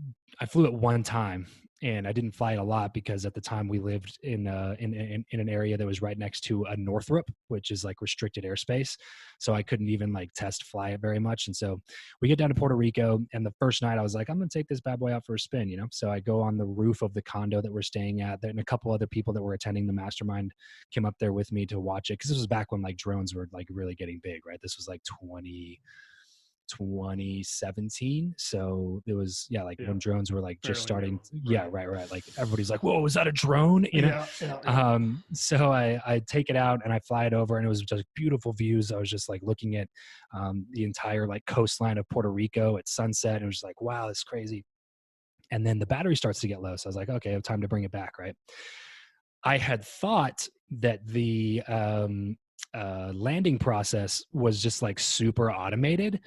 flew it one time, and I didn't fly it a lot, because at the time we lived in an area that was right next to a Northrop, which is like restricted airspace. So I couldn't even like test fly it very much. And so we get down to Puerto Rico, and the first night I was like, I'm going to take this bad boy out for a spin, you know? So I go on the roof of the condo that we're staying at, and a couple other people that were attending the mastermind came up there with me to watch it. Cause this was back when like drones were like really getting big, right? This was like 2017. So it was, when drones were like just starting right, like everybody's like, whoa, was that a drone, you know? So I take it out and I fly it over, and it was just beautiful views. I was just like looking at the entire like coastline of Puerto Rico at sunset, and it was just like, wow, it's crazy. And then the battery starts to get low, so I was like, okay, I have time to bring it back, right? I had thought that the landing process was just like super automated.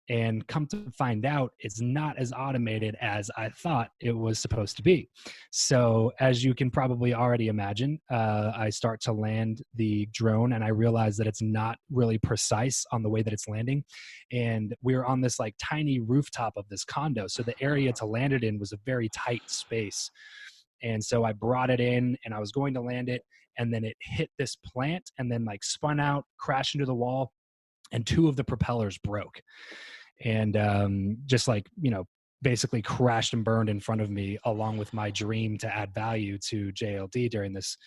And come to find out, it's not as automated as I thought it was supposed to be. So, as you can probably already imagine, I start to land the drone and I realize that it's not really precise on the way that it's landing. And we're on this like tiny rooftop of this condo. So, the area to land it in was a very tight space. And so I brought it in and I was going to land it. And then it hit this plant and then like spun out, crashed into the wall, and two of the propellers broke. And just like, basically crashed and burned in front of me, along with my dream to add value to JLD during this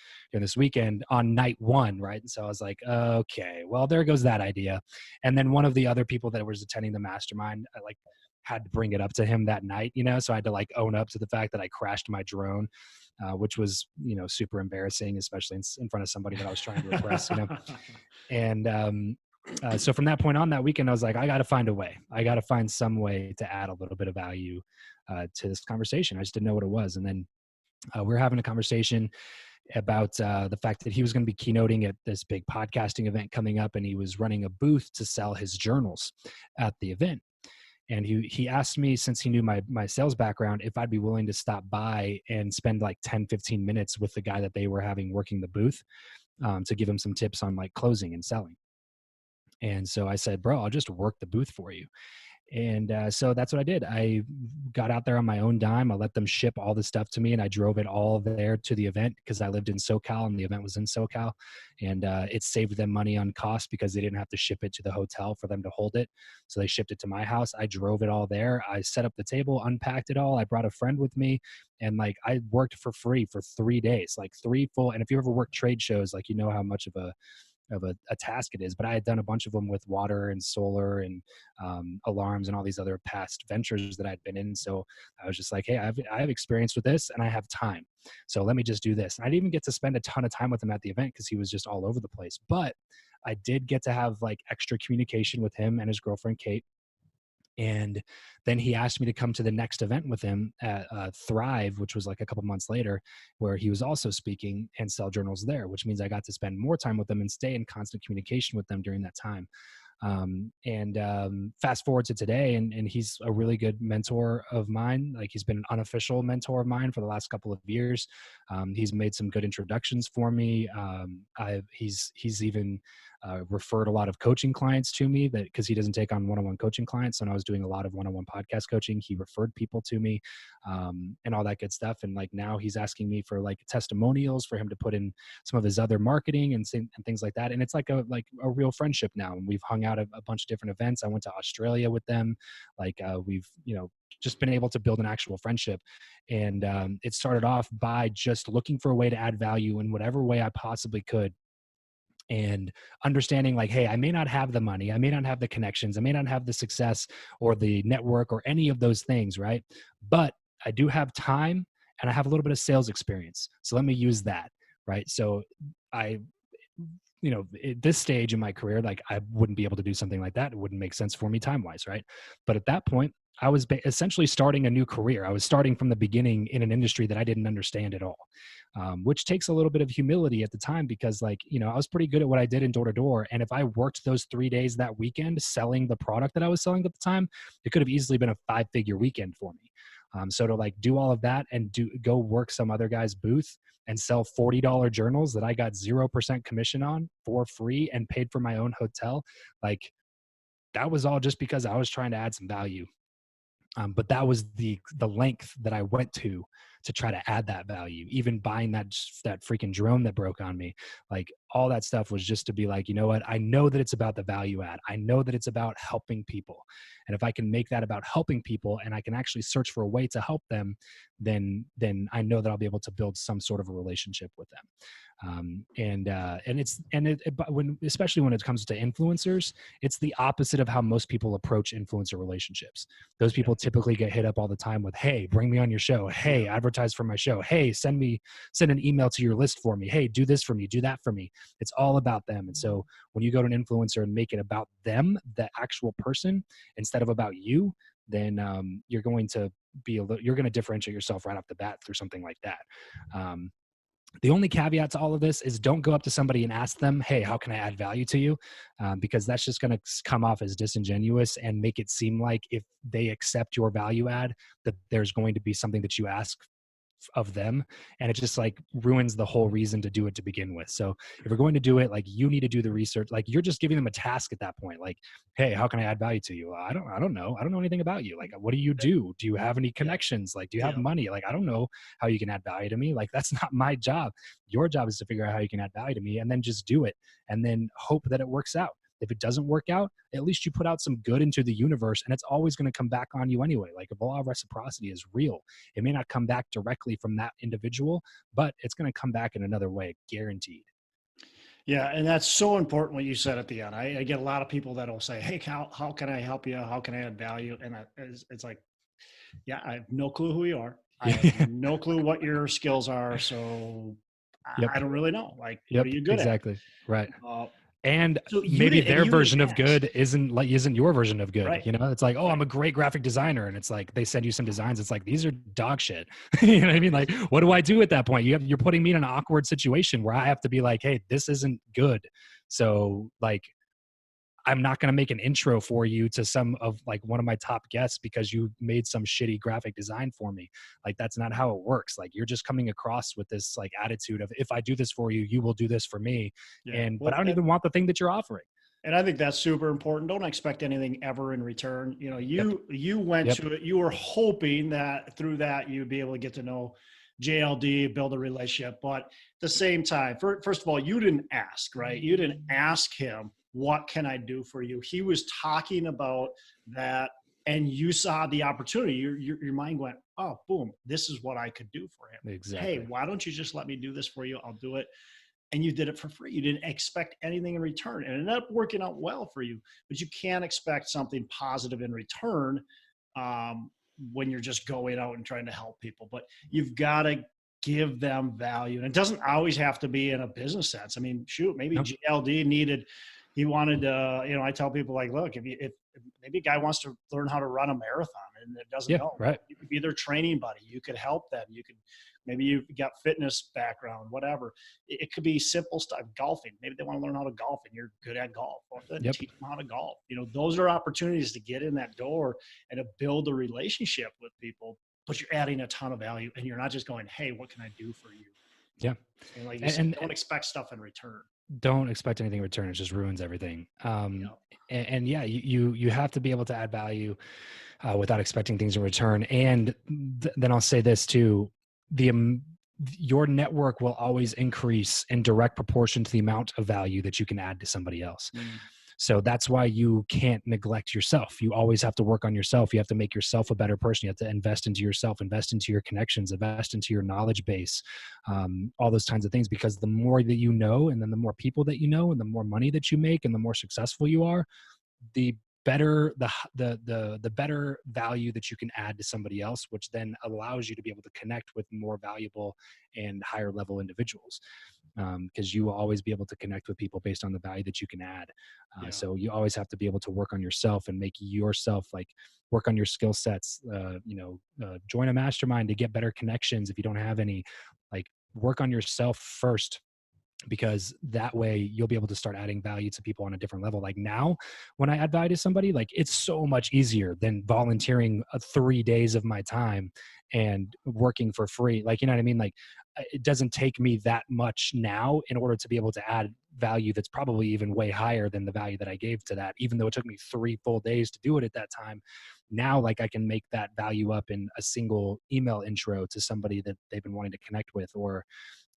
weekend on night one, right? And so I was like, okay, well, there goes that idea. And then one of the other people that was attending the mastermind, I like had to bring it up to him that night, so I had to like own up to the fact that I crashed my drone, which was super embarrassing, especially in front of somebody that I was trying to impress. And so from that point on, that weekend, I was like, I got to find a way. I got to find some way to add a little bit of value to this conversation. I just didn't know what it was. And then we were having a conversation about the fact that he was going to be keynoting at this big podcasting event coming up, and he was running a booth to sell his journals at the event. And he asked me, since he knew my sales background, if I'd be willing to stop by and spend like 10, 15 minutes with the guy that they were having working the booth, to give him some tips on like closing and selling. And so I said, bro, I'll just work the booth for you. And so that's what I did. I got out there on my own dime. I let them ship all the stuff to me, and I drove it all there to the event because I lived in SoCal and the event was in SoCal. And it saved them money on cost because they didn't have to ship it to the hotel for them to hold it. So they shipped it to my house. I drove it all there. I set up the table, unpacked it all. I brought a friend with me, and like I worked for free for 3 days, like 3 full. And if you ever work trade shows, like how much of a task it is. But I had done a bunch of them with water and solar and alarms and all these other past ventures that I'd been in. So I was just like, hey, I have experience with this and I have time. So let me just do this. And I didn't even get to spend a ton of time with him at the event because he was just all over the place. But I did get to have like extra communication with him and his girlfriend, Kate. And then he asked me to come to the next event with him at Thrive, which was like a couple months later, where he was also speaking and sell journals there, which means I got to spend more time with them and stay in constant communication with them during that time. Fast forward to today, and he's a really good mentor of mine. Like he's been an unofficial mentor of mine for the last couple of years. He's made some good introductions for me. He's even referred a lot of coaching clients to me, that because he doesn't take on one-on-one coaching clients. So when I was doing a lot of one-on-one podcast coaching, he referred people to me, and all that good stuff. And like now he's asking me for like testimonials for him to put in some of his other marketing and things like that. And it's like a real friendship now. And we've hung out at a bunch of different events. I went to Australia with them. Like we've, just been able to build an actual friendship. And it started off by just looking for a way to add value in whatever way I possibly could, and understanding like, hey, I may not have the money, I may not have the connections, I may not have the success or the network or any of those things, right? But I do have time and I have a little bit of sales experience. So let me use that, right? So I, at this stage in my career, like I wouldn't be able to do something like that. It wouldn't make sense for me time-wise, right? But at that point, I was essentially starting a new career. I was starting from the beginning in an industry that I didn't understand at all, which takes a little bit of humility at the time because, like, I was pretty good at what I did in door to door. And if I worked those 3 days that weekend selling the product that I was selling at the time, it could have easily been a 5-figure weekend for me. So to like do all of that and go work some other guy's booth and sell $40 journals that I got 0% commission on for free and paid for my own hotel, like that was all just because I was trying to add some value. But that was the length that I went to try to add that value. Even buying that freaking drone that broke on me, like all that stuff was just to be like, you know what? I know that it's about the value add. I know that it's about helping people. And if I can make that about helping people and I can actually search for a way to help them, then I know that I'll be able to build some sort of a relationship with them. But especially when it comes to influencers, it's the opposite of how most people approach influencer relationships. Those people typically get hit up all the time with, hey, bring me on your show. Hey, advertise for my show. Hey, send an email to your list for me. Hey, do this for me, do that for me. It's all about them. And so when you go to an influencer and make it about them, the actual person, instead of about you, then you're going to differentiate yourself right off the bat through something like that. The only caveat to all of this is don't go up to somebody and ask them, hey, how can I add value to you? Because that's just going to come off as disingenuous and make it seem like if they accept your value add, that there's going to be something that you ask of them, and it just like ruins the whole reason to do it to begin with. So if we're going to do it, like, you need to do the research. Like, you're just giving them a task at that point. Like, hey, how can I add value to you? I don't know anything about you. Like, what do you do? Do you have any Yeah. connections? Like, do you have Yeah. money? Like, I don't know how you can add value to me. Like, that's not my job. Your job is to figure out how you can add value to me, and then just do it, and then hope that it works out. If it doesn't work out, at least you put out some good into the universe, and it's always going to come back on you anyway. Like, if law of reciprocity is real, it may not come back directly from that individual, but it's going to come back in another way, guaranteed. Yeah, and that's so important what you said at the end. I get a lot of people that will say, "Hey, how can I help you? How can I add value?" And it's like, yeah, I have no clue who you are. I have Yeah. no clue what your skills are. So Yep. I don't really know. Like, what are Yep. you good at? Exactly. Right. Uh, And so maybe their you didn't version of ask, good isn't your version of good. right? You know, it's like, oh, Right. I'm a great graphic designer, and it's like they send you some designs. It's like, these are dog shit. You know what I mean? Like, what do I do at that point? You're putting me in an awkward situation where I have to be like, hey, this isn't good. So, like, I'm not going to make an intro for you to some of like one of my top guests because you made some shitty graphic design for me. Like, that's not how it works. Like, you're just coming across with this like attitude of, if I do this for you, you will do this for me. Yeah. But I don't even want the thing that you're offering. And I think that's super important. Don't expect anything ever in return. You know, Yep. you went Yep. to it. You were hoping that through that you'd be able to get to know JLD, build a relationship. But at the same time, first of all, you didn't ask, right? You didn't ask him, "What can I do for you?" He was talking about that, and you saw the opportunity. Your mind went, "Oh, boom! This is what I could do for him. Hey, Exactly. why don't you just let me do this for you? I'll do it." And you did it for free. You didn't expect anything in return, and it ended up working out well for you. But you can't expect something positive in return when you're just going out and trying to help people. But you've got to give them value, and it doesn't always have to be in a business sense. I mean, shoot, maybe No. GLD needed. He wanted, I tell people like, look, if maybe a guy wants to learn how to run a marathon and it doesn't Yeah. know, Right. you could be their training buddy. You could help them. You could, maybe you've got fitness background, whatever. It could be simple stuff, golfing. Maybe they want to learn how to golf and you're good at golf. Well, then Yep. teach them how to golf. Those are opportunities to get in that door and to build a relationship with people, but you're adding a ton of value and you're not just going, "Hey, what can I do for you?" Yeah. And like you And, said, and don't expect stuff in return. don't expect anything in return. It just ruins everything. Yeah. And yeah, you have to be able to add value without expecting things in return. And then I'll say this too: the your network will always increase in direct proportion to the amount of value that you can add to somebody else. Mm. So that's why you can't neglect yourself. You always have to work on yourself. You have to make yourself a better person. You have to invest into yourself, invest into your connections, invest into your knowledge base, all those kinds of things. Because the more that you know, and then the more people that you know, and the more money that you make, and the more successful you are, the better the better value that you can add to somebody else, which then allows you to be able to connect with more valuable and higher level individuals, because you will always be able to connect with people based on the value that you can add. Yeah. So you always have to be able to work on yourself and make yourself, like, work on your skill sets. Join a mastermind to get better connections if you don't have any. Like, work on yourself first, because that way you'll be able to start adding value to people on a different level. Like, now when I add value to somebody, like, it's so much easier than volunteering 3 days of my time and working for free. Like, you know what I mean? Like, it doesn't take me that much now in order to be able to add value that's probably even way higher than the value that I gave to that, even though it took me 3 full days to do it at that time. Now, like, I can make that value up in a single email intro to somebody that they've been wanting to connect with, or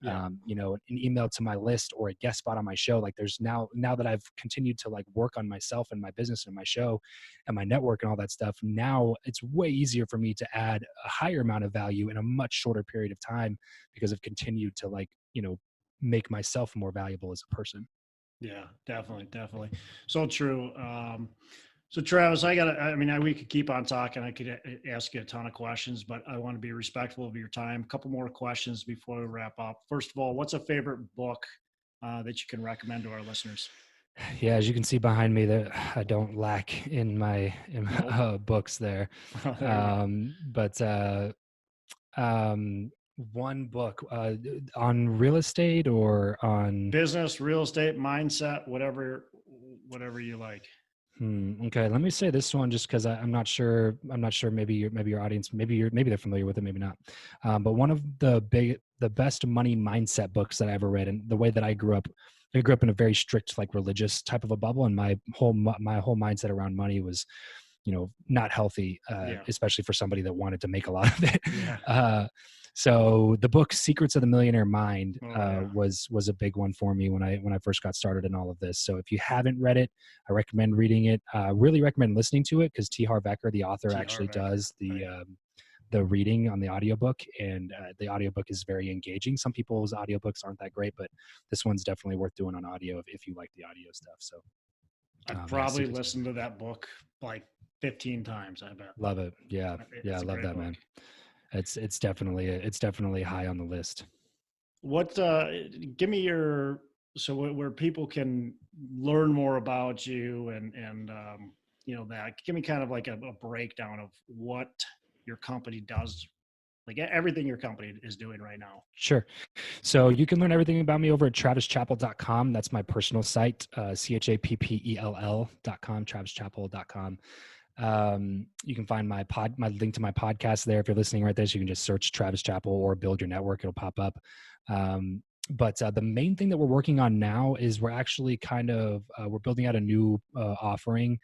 Yeah. an email to my list, or a guest spot on my show. Like, there's now that I've continued to like work on myself and my business and my show and my network and all that stuff, now it's way easier for me to add a higher amount of value in a much shorter period of time, because I've continued to like, make myself more valuable as a person. Yeah, definitely, definitely. So true. So Travis, we could keep on talking. I could ask you a ton of questions, but I want to be respectful of your time. A couple more questions before we wrap up. First of all, what's a favorite book that you can recommend to our listeners? Yeah, as you can see behind me, that I don't lack in my Nope. books there. There you go. But um, One book on real estate or on. Business, real estate, mindset, whatever you like. Okay, let me say this one just because I'm not sure. I'm not sure. Maybe your audience, maybe they're familiar with it, maybe not. But one of the best money mindset books that I ever read, and the way that I grew up in a very strict, like religious type of a bubble, and my whole mindset around money was, not healthy, Yeah. especially for somebody that wanted to make a lot of it. Yeah. So the book Secrets of the Millionaire Mind Oh yeah. was a big one for me when I first got started in all of this. So if you haven't read it, I recommend reading it. Really recommend listening to it because T. Harv Eker, the author, T. actually Harv Eker. does Right. the reading on the audiobook, and the audiobook is very engaging. Some people's audiobooks aren't that great, but this one's definitely worth doing on audio if you like the audio stuff. So I've yeah, probably listened to that book like 15 times, I bet. love it. Yeah, It's I a love great that, book. man. It's definitely high on the list. What give me your where people can learn more about you and that give me kind of like a breakdown of what your company does, like everything your company is doing right now. Sure. So you can learn everything about me over at travischappell.com. That's my personal site, chappell.com, travischappell.com. You can find my link to my podcast there. If you're listening right there, so you can just search Travis Chappell or Build Your Network. It'll pop up. But the main thing that we're working on now is we're actually we're building out a new offering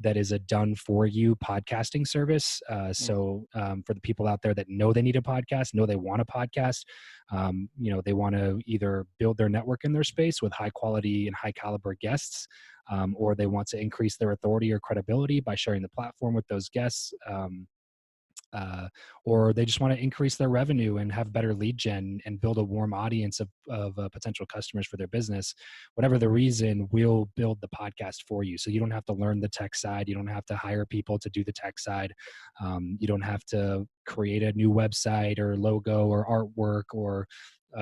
that is a done for you podcasting service. For the people out there that know they need a podcast, know they want a podcast, they want to either build their network in their space with high quality and high caliber guests, or they want to increase their authority or credibility by sharing the platform with those guests. Or they just want to increase their revenue and have better lead gen and build a warm audience of potential customers for their business. Whatever the reason, we'll build the podcast for you. So you don't have to learn the tech side. You don't have to hire people to do the tech side. You don't have to create a new website or logo or artwork or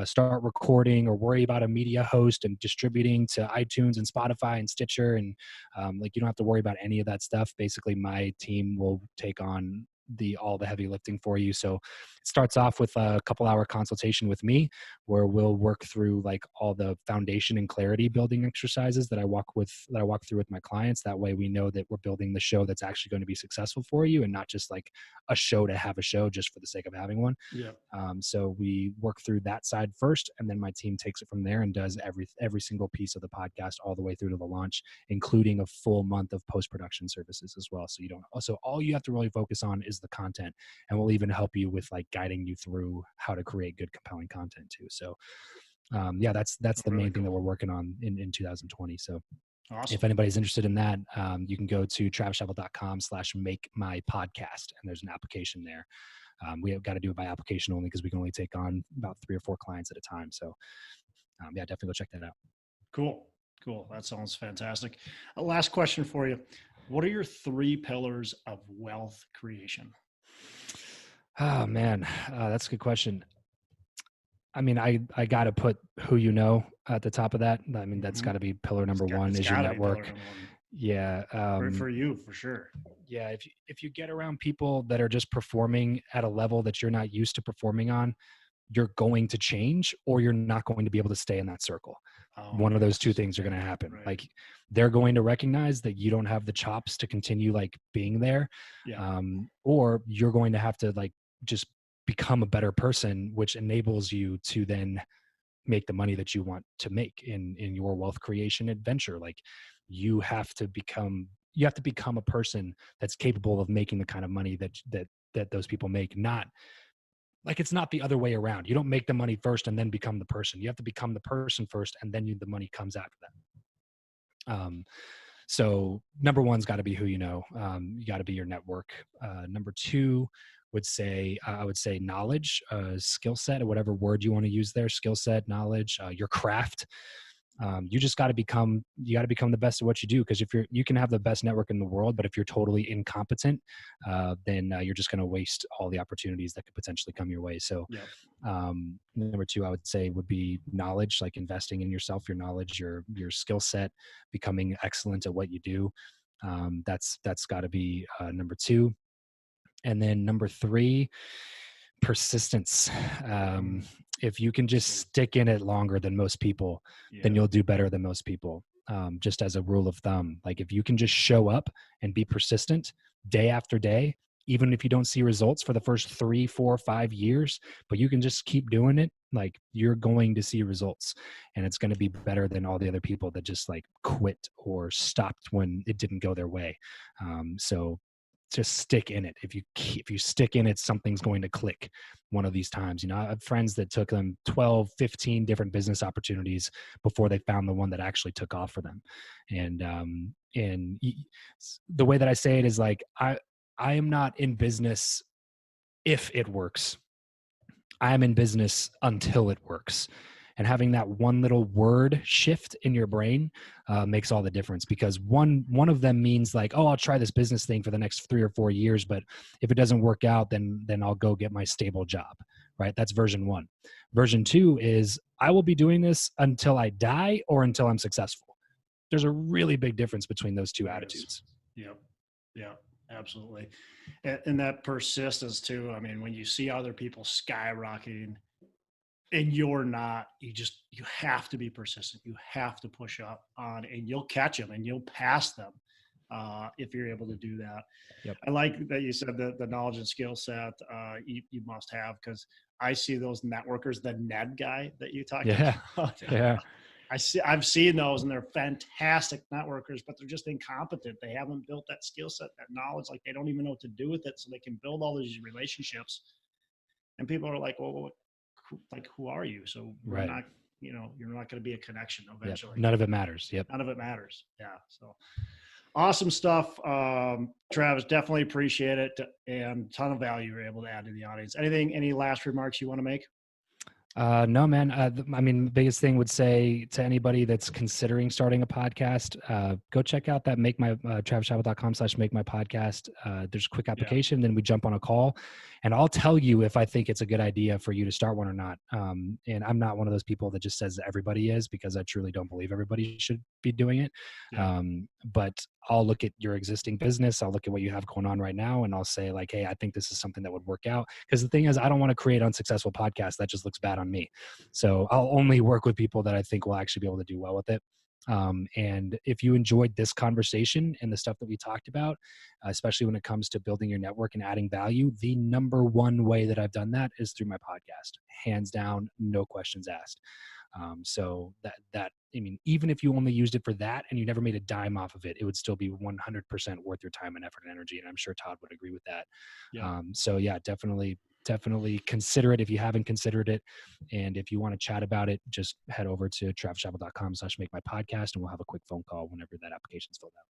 start recording or worry about a media host and distributing to iTunes and Spotify and Stitcher. And you don't have to worry about any of that stuff. Basically, my team will take on all the heavy lifting for you. So it starts off with a couple hour consultation with me where we'll work through like all the foundation and clarity building exercises that I walk through with my clients. That way we know that we're building the show that's actually going to be successful for you and not just like a show to have a show just for the sake of having one. Yeah. So we work through that side first, and then my team takes it from there and does every single piece of the podcast all the way through to the launch, including a full month of post-production services as well. So all you have to really focus on is the content, and we'll even help you with like guiding you through how to create good, compelling content too. So that's the Really main thing that cool. we're working on in 2020. So Awesome. if anybody's interested in that, you can go to travischappell.com/make my podcast, and there's an application there. We have got to do it by application only because we can only take on about 3 or 4 clients at a time. So definitely go check that out. Cool. That sounds fantastic. Last question for you. What are your 3 pillars of wealth creation? Oh man, that's a good question. I mean, I got to put who you know at the top of that. I mean, that's got to be pillar number one It's is your got to be pillar network. number one. Yeah. For you, for sure. Yeah. If you get around people that are just performing at a level that you're not used to performing on, you're going to change or you're not going to be able to stay in that circle. One of those two things are going to happen. Right. Like they're going to recognize that you don't have the chops to continue like being there. Yeah. Or you're going to have to like just become a better person, which enables you to then make the money that you want to make in your wealth creation adventure. Like you have to become a person that's capable of making the kind of money that those people make. Not like it's not the other way around. You don't make the money first and then become the person. You have to become the person first, and then the money comes after that. So number one's got to be who you know. You got to be your network. Number two I would say knowledge, skill set, or whatever word you want to use there. Skill set, knowledge, your craft. You just got to become the best at what you do, because if you can have the best network in the world, but if you're totally incompetent, then you're just going to waste all the opportunities that could potentially come your way. So number two I would say would be knowledge, like investing in yourself, your knowledge, your skill set, becoming excellent at what you do. That's got to be number two. And then number three, persistence. If you can just stick in it longer than most people, then you'll do better than most people. Just as a rule of thumb, like if you can just show up and be persistent day after day, even if you don't see results for the first 3, 4, 5 years, but you can just keep doing it, like you're going to see results, and it's going to be better than all the other people that just like quit or stopped when it didn't go their way. So just stick in it. If you stick in it, something's going to click one of these times. You know, I have friends that took them 12, 15 different business opportunities before they found the one that actually took off for them. And the way that I say it is like, I am not in business if it works. I am in business until it works. And having that one little word shift in your brain makes all the difference, because one of them means like, oh, I'll try this business thing for the next 3 or 4 years, but if it doesn't work out, then I'll go get my stable job, right? That's version 1. Version 2 is I will be doing this until I die or until I'm successful. There's a really big difference between those two attitudes. Yep. Yeah, absolutely. And that persistence too. I mean, when you see other people skyrocketing and you're not, you have to be persistent. You have to push up on, and you'll catch them and you'll pass them if you're able to do that. Yep. I like that you said that the knowledge and skill set you must have, because I see those networkers, the Ned guy that you talked about. Yeah. I've seen those, and they're fantastic networkers, but they're just incompetent. They haven't built that skill set, that knowledge. Like they don't even know what to do with it, so they can build all these relationships. And people are like, well, who are you? So we're not, you're not going to be a connection eventually. Yep. None of it matters. Yep. None of it matters. Yeah. So awesome stuff. Travis, definitely appreciate it, and ton of value you're able to add to the audience. Any last remarks you want to make? No, man. I mean, the biggest thing would say to anybody that's considering starting a podcast, go check out that travischappell.com/make-my-podcast. There's a quick application. Then we jump on a call, and I'll tell you if I think it's a good idea for you to start one or not. And I'm not one of those people that just says everybody is, because I truly don't believe everybody should be doing it. But I'll look at your existing business. I'll look at what you have going on right now, and I'll say like, hey, I think this is something that would work out. Because the thing is, I don't want to create unsuccessful podcasts. That just looks bad on me. So I'll only work with people that I think will actually be able to do well with it. And if you enjoyed this conversation and the stuff that we talked about, especially when it comes to building your network and adding value, the number one way that I've done that is through my podcast, hands down, no questions asked. So I mean, even if you only used it for that and you never made a dime off of it, it would still be 100% worth your time and effort and energy. And I'm sure Todd would agree with that. So yeah, definitely consider it if you haven't considered it. And if you want to chat about it, just head over to travischappell.com/make-my-podcast, and we'll have a quick phone call whenever that application's filled out.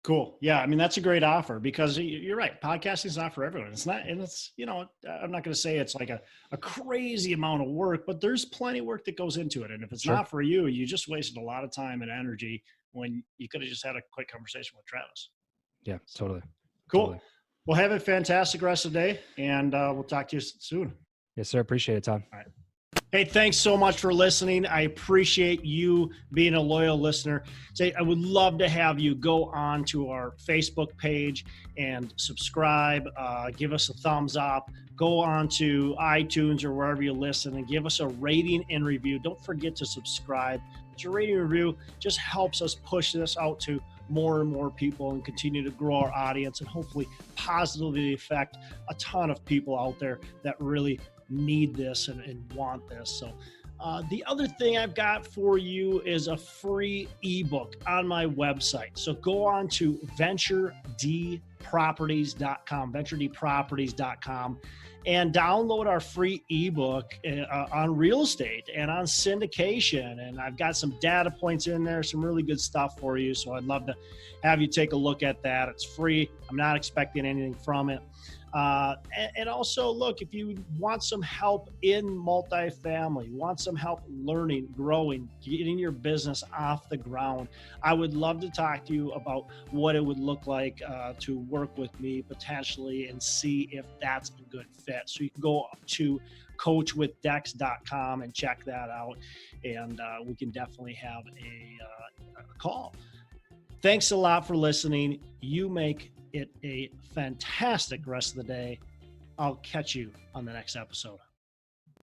Cool. Yeah. I mean, that's a great offer, because you're right. Podcasting is not for everyone. It's not, and it's, I'm not going to say it's like a crazy amount of work, but there's plenty of work that goes into it. And if it's not for you, you just wasted a lot of time and energy when you could have just had a quick conversation with Travis. Yeah, totally. Cool. Totally. Well, have a fantastic rest of the day, and we'll talk to you soon. Yes, sir. Appreciate it, Todd. All right. Hey, thanks so much for listening. I appreciate you being a loyal listener. I would love to have you go on to our Facebook page and subscribe. Give us a thumbs up. Go on to iTunes or wherever you listen and give us a rating and review. Don't forget to subscribe. Your rating and review just helps us push this out to more and more people and continue to grow our audience, and hopefully positively affect a ton of people out there that really need this and want this. So the other thing I've got for you is a free ebook on my website. So go on to venturedproperties.com, and download our free ebook on real estate and on syndication. And I've got some data points in there, some really good stuff for you. So I'd love to have you take a look at that. It's free. I'm not expecting anything from it. And also, look, if you want some help in multifamily, want some help learning, growing, getting your business off the ground, I would love to talk to you about what it would look like to work with me potentially and see if that's a good fit. So you can go to coachwithdex.com and check that out, and we can definitely have a call. Thanks a lot for listening. You make it a fantastic rest of the day. I'll catch you on the next episode.